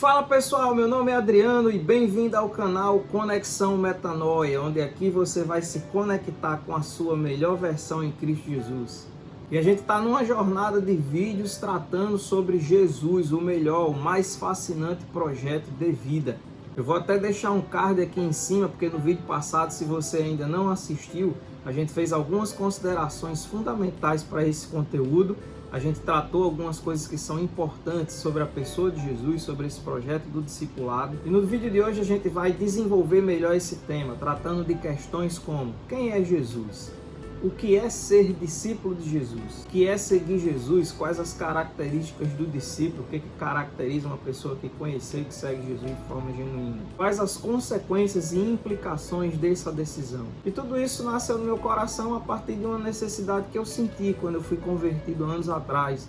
Fala pessoal, meu nome é Adriano e bem-vindo ao canal Conexão Metanoia, onde aqui você vai se conectar com a sua melhor versão em Cristo Jesus. E a gente está numa jornada de vídeos tratando sobre Jesus, o melhor, o mais fascinante projeto de vida. Eu vou até deixar um card aqui em cima, porque no vídeo passado, se você ainda não assistiu, a gente fez algumas considerações fundamentais para esse conteúdo. A gente tratou algumas coisas que são importantes sobre a pessoa de Jesus, sobre esse projeto do discipulado. E no vídeo de hoje a gente vai desenvolver melhor esse tema, tratando de questões como: quem é Jesus? O que é ser discípulo de Jesus? O que é seguir Jesus? Quais as características do discípulo? O que caracteriza uma pessoa que conheceu e que segue Jesus de forma genuína? Quais as consequências e implicações dessa decisão? E tudo isso nasceu no meu coração a partir de uma necessidade que eu senti quando eu fui convertido anos atrás,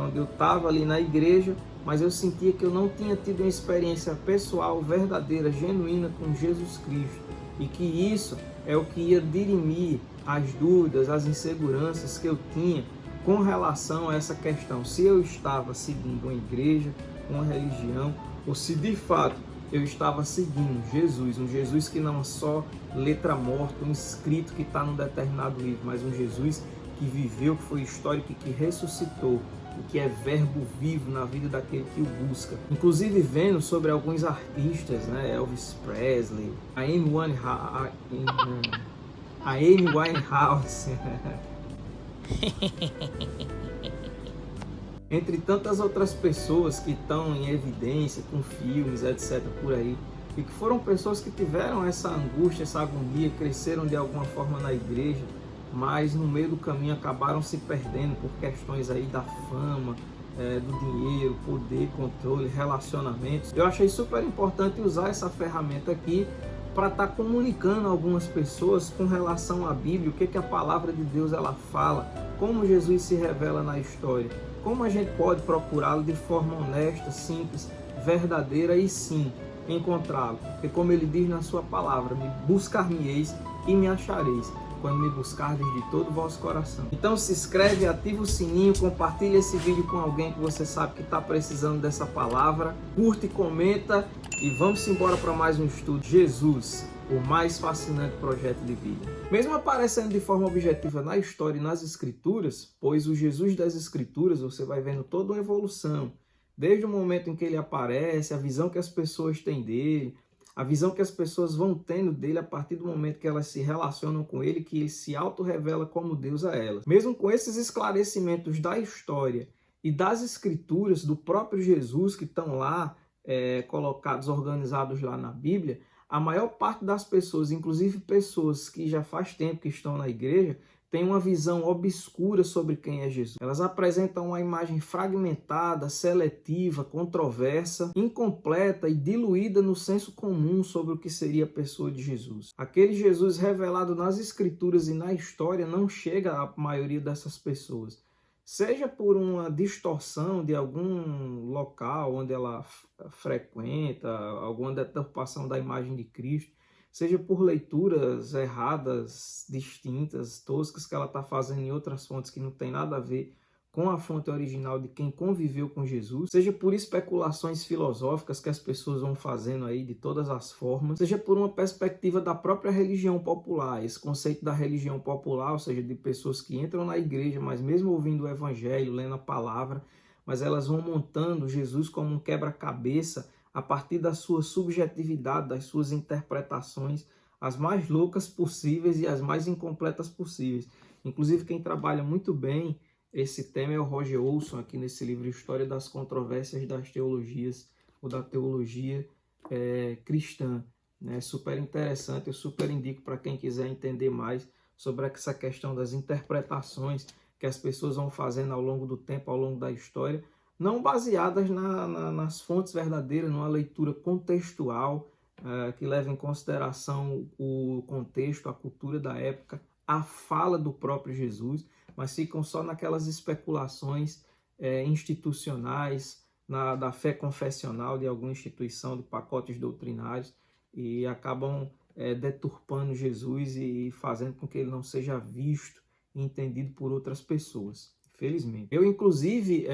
onde eu estava ali na igreja, mas eu sentia que eu não tinha tido uma experiência pessoal, verdadeira, genuína com Jesus Cristo. E que isso é o que ia dirimir as dúvidas, as inseguranças que eu tinha com relação a essa questão. Se eu estava seguindo uma igreja, uma religião, ou se de fato eu estava seguindo Jesus, um Jesus que não é só letra morta, um escrito que está num determinado livro, mas um Jesus que viveu, que foi histórico e que ressuscitou, e que é verbo vivo na vida daquele que o busca. Inclusive vendo sobre alguns artistas, Elvis Presley, a Amy Winehouse, entre tantas outras pessoas que estão em evidência com filmes, etc. por aí, e que foram pessoas que tiveram essa angústia, essa agonia, cresceram de alguma forma na igreja, mas no meio do caminho acabaram se perdendo por questões aí da fama, do dinheiro, poder, controle, relacionamentos. Eu achei super importante usar essa ferramenta aqui para estar comunicando a algumas pessoas com relação à Bíblia, o que a palavra de Deus ela fala, como Jesus se revela na história, como a gente pode procurá-lo de forma honesta, simples, verdadeira e sim, encontrá-lo. Porque como ele diz na sua palavra, me buscar-me-eis e me achareis, quando me buscardes de todo o vosso coração. Então se inscreve, ativa o sininho, compartilha esse vídeo com alguém que você sabe que está precisando dessa palavra, curte, comenta e vamos embora para mais um estudo. Jesus, o mais fascinante projeto de vida. Mesmo aparecendo de forma objetiva na história e nas escrituras, pois o Jesus das escrituras você vai vendo toda uma evolução, desde o momento em que ele aparece, a visão que as pessoas têm dele, a visão que as pessoas vão tendo dele a partir do momento que elas se relacionam com ele, que ele se auto-revela como Deus a elas. Mesmo com esses esclarecimentos da história e das escrituras do próprio Jesus que estão lá colocados, organizados lá na Bíblia, a maior parte das pessoas, inclusive pessoas que já faz tempo que estão na igreja, tem uma visão obscura sobre quem é Jesus. Elas apresentam uma imagem fragmentada, seletiva, controversa, incompleta e diluída no senso comum sobre o que seria a pessoa de Jesus. Aquele Jesus revelado nas Escrituras e na história não chega à maioria dessas pessoas. Seja por uma distorção de algum local onde ela frequenta, alguma deturpação da imagem de Cristo, seja por leituras erradas, distintas, toscas que ela está fazendo em outras fontes que não tem nada a ver com a fonte original de quem conviveu com Jesus, seja por especulações filosóficas que as pessoas vão fazendo aí de todas as formas, seja por uma perspectiva da própria religião popular, esse conceito da religião popular, ou seja, de pessoas que entram na igreja, mas mesmo ouvindo o evangelho, lendo a palavra, mas elas vão montando Jesus como um quebra-cabeça a partir da sua subjetividade, das suas interpretações, as mais loucas possíveis e as mais incompletas possíveis. Inclusive, quem trabalha muito bem esse tema é o Roger Olson, aqui nesse livro História das Controvérsias das Teologias, ou da Teologia Cristã. Super interessante, eu super indico para quem quiser entender mais sobre essa questão das interpretações que as pessoas vão fazendo ao longo do tempo, ao longo da história, não baseadas nas fontes verdadeiras, numa leitura contextual, que leva em consideração o contexto, a cultura da época, a fala do próprio Jesus, mas ficam só naquelas especulações institucionais, da fé confessional de alguma instituição, de pacotes doutrinários, e acabam deturpando Jesus e fazendo com que ele não seja visto e entendido por outras pessoas. Felizmente. Eu, inclusive,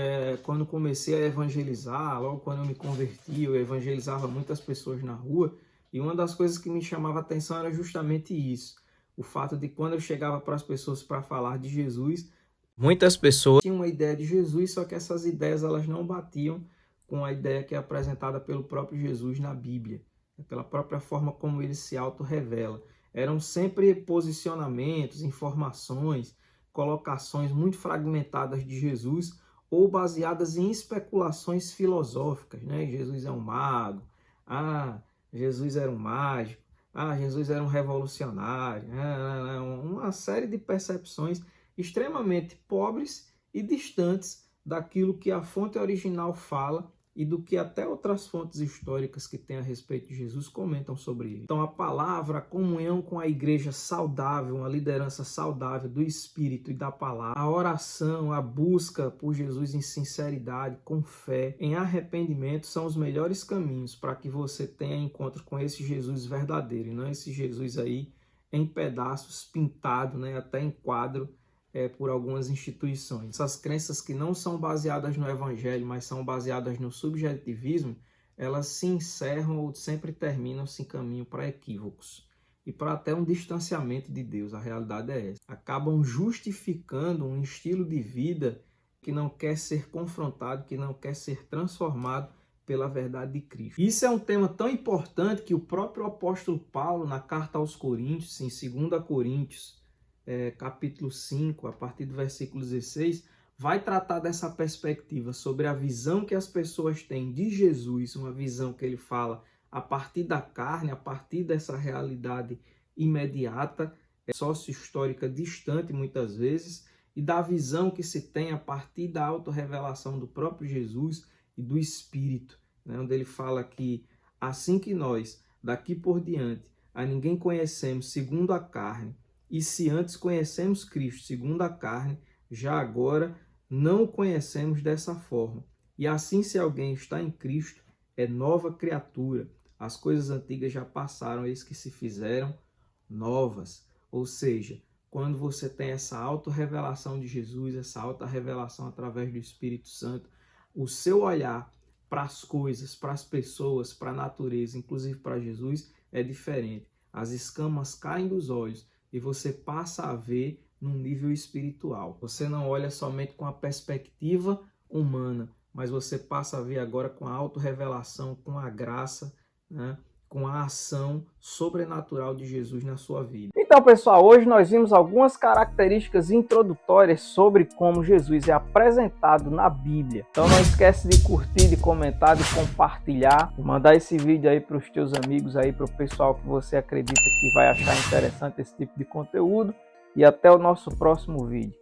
quando comecei a evangelizar, logo quando eu me converti, eu evangelizava muitas pessoas na rua, e uma das coisas que me chamava a atenção era justamente isso. O fato de quando eu chegava para as pessoas para falar de Jesus, muitas pessoas tinham uma ideia de Jesus, só que essas ideias elas não batiam com a ideia que é apresentada pelo próprio Jesus na Bíblia, pela própria forma como ele se auto-revela. Eram sempre posicionamentos, informações, colocações muito fragmentadas de Jesus ou baseadas em especulações filosóficas, né? Jesus é um mago, Jesus era um mágico, Jesus era um revolucionário, uma série de percepções extremamente pobres e distantes daquilo que a fonte original fala e do que até outras fontes históricas que têm a respeito de Jesus comentam sobre ele. Então a palavra, a comunhão com a igreja saudável, uma liderança saudável do Espírito e da palavra, a oração, a busca por Jesus em sinceridade, com fé, em arrependimento, são os melhores caminhos para que você tenha encontro com esse Jesus verdadeiro, e não esse Jesus aí em pedaços, pintado, né, até em quadro, por algumas instituições. Essas crenças que não são baseadas no evangelho, mas são baseadas no subjetivismo, elas se encerram ou sempre terminam-se em caminho para equívocos e para até um distanciamento de Deus. A realidade é essa. Acabam justificando um estilo de vida que não quer ser confrontado, que não quer ser transformado pela verdade de Cristo. Isso é um tema tão importante que o próprio apóstolo Paulo, na carta aos Coríntios, em 2 Coríntios, capítulo 5, a partir do versículo 16, vai tratar dessa perspectiva sobre a visão que as pessoas têm de Jesus, uma visão que ele fala a partir da carne, a partir dessa realidade imediata, sócio-histórica distante muitas vezes, e da visão que se tem a partir da autorrevelação do próprio Jesus e do Espírito, né? Onde ele fala que assim que nós, daqui por diante, a ninguém conhecemos segundo a carne, e se antes conhecemos Cristo segundo a carne, já agora não o conhecemos dessa forma. E assim, se alguém está em Cristo, é nova criatura. As coisas antigas já passaram, eis que se fizeram novas. Ou seja, quando você tem essa auto-revelação de Jesus, essa auto-revelação através do Espírito Santo, o seu olhar para as coisas, para as pessoas, para a natureza, inclusive para Jesus, é diferente. As escamas caem dos olhos e você passa a ver num nível espiritual. Você não olha somente com a perspectiva humana, mas você passa a ver agora com a auto-revelação, com a graça, né? Com a ação sobrenatural de Jesus na sua vida. Então, pessoal, hoje nós vimos algumas características introdutórias sobre como Jesus é apresentado na Bíblia. Então não esquece de curtir, de comentar, de compartilhar, de mandar esse vídeo aí para os teus amigos, aí para o pessoal que você acredita que vai achar interessante esse tipo de conteúdo. E até o nosso próximo vídeo.